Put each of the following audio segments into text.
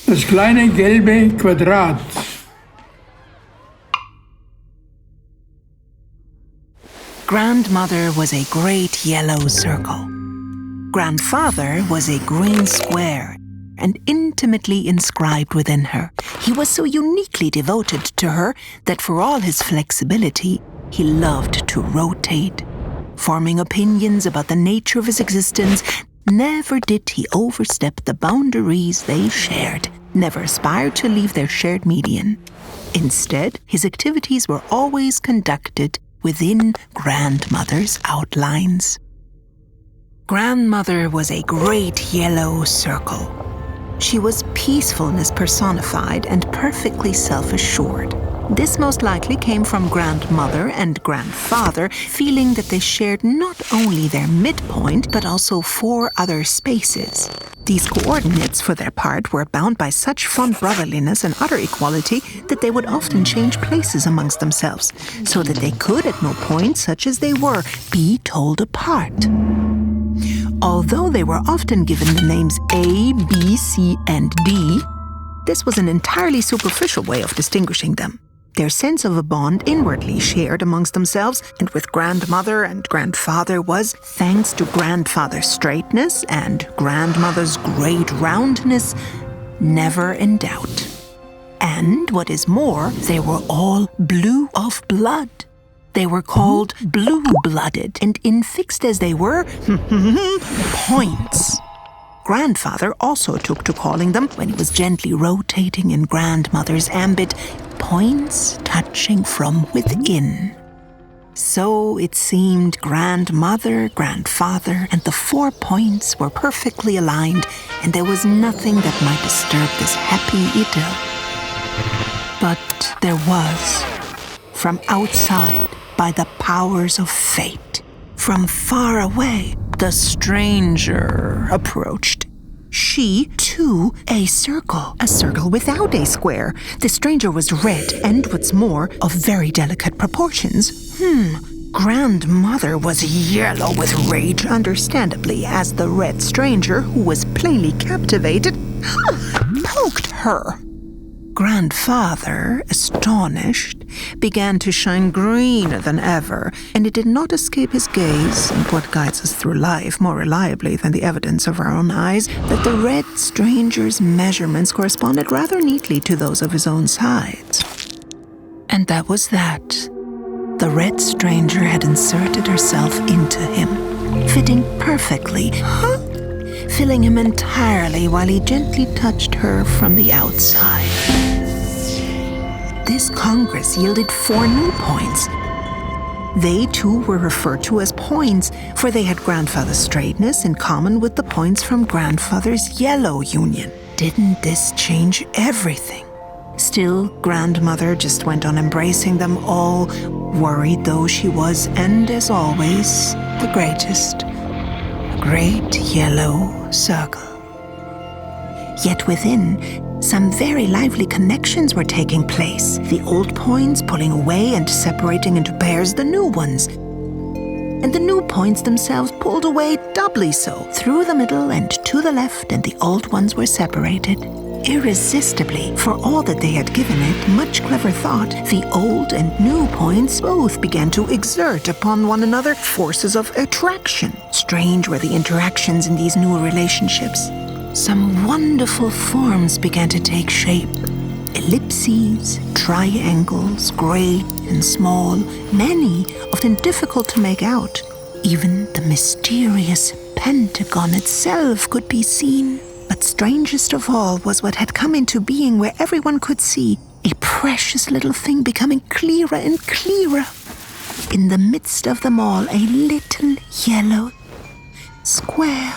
Das kleine gelbe Quadrat. Grandmother was a great yellow circle. Grandfather was a green square and intimately inscribed within her. He was so uniquely devoted to her that for all his flexibility, he loved to rotate. Forming opinions about the nature of his existence, never did he overstep the boundaries they shared, never aspired to leave their shared median. Instead, his activities were always conducted within grandmother's outlines. Grandmother was a great yellow circle. She was peacefulness personified and perfectly self-assured. This most likely came from grandmother and grandfather feeling that they shared not only their midpoint, but also 4 other spaces. These coordinates, for their part, were bound by such fond brotherliness and utter equality that they would often change places amongst themselves, so that they could, at no point, such as they were, be told apart. Although they were often given the names A, B, C, and D, this was an entirely superficial way of distinguishing them. Their sense of a bond inwardly shared amongst themselves and with grandmother and grandfather was, thanks to grandfather's straightness and grandmother's great roundness, never in doubt. And what is more, they were all blue of blood. They were called blue-blooded, and infixed as they were, points. Grandfather also took to calling them, when he was gently rotating in grandmother's ambit, points touching from within. So it seemed grandmother, grandfather, and the 4 points were perfectly aligned, and there was nothing that might disturb this happy idyll. But there was, from outside, by the powers of fate, from far away, the stranger approached. She, too, a circle without a square. The stranger was red and, what's more, of very delicate proportions. Grandmother was yellow with rage, understandably, as the red stranger, who was plainly captivated, poked her. Grandfather, astonished, began to shine greener than ever, and it did not escape his gaze, and what guides us through life more reliably than the evidence of our own eyes, that the red stranger's measurements corresponded rather neatly to those of his own sides. And that was that. The red stranger had inserted herself into him, fitting perfectly, filling him entirely while he gently touched her from the outside. This congress yielded 4 new points. They too were referred to as points, for they had grandfather's straightness in common with the points from grandfather's yellow union. Didn't this change everything? Still, grandmother just went on embracing them all, worried though she was, and as always, the greatest. A great yellow circle. Yet within, some very lively connections were taking place, the old points pulling away and separating into pairs the new ones. And the new points themselves pulled away doubly so, through the middle and to the left, and the old ones were separated. Irresistibly, for all that they had given it much clever thought, the old and new points both began to exert upon one another forces of attraction. Strange were the interactions in these new relationships. Some wonderful forms began to take shape. Ellipses, triangles, great and small, many often difficult to make out. Even the mysterious pentagon itself could be seen. But strangest of all was what had come into being where everyone could see, a precious little thing becoming clearer and clearer. In the midst of them all, a little yellow square.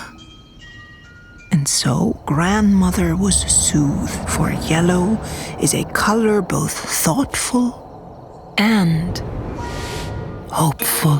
And so grandmother was soothed, for yellow is a color both thoughtful and hopeful.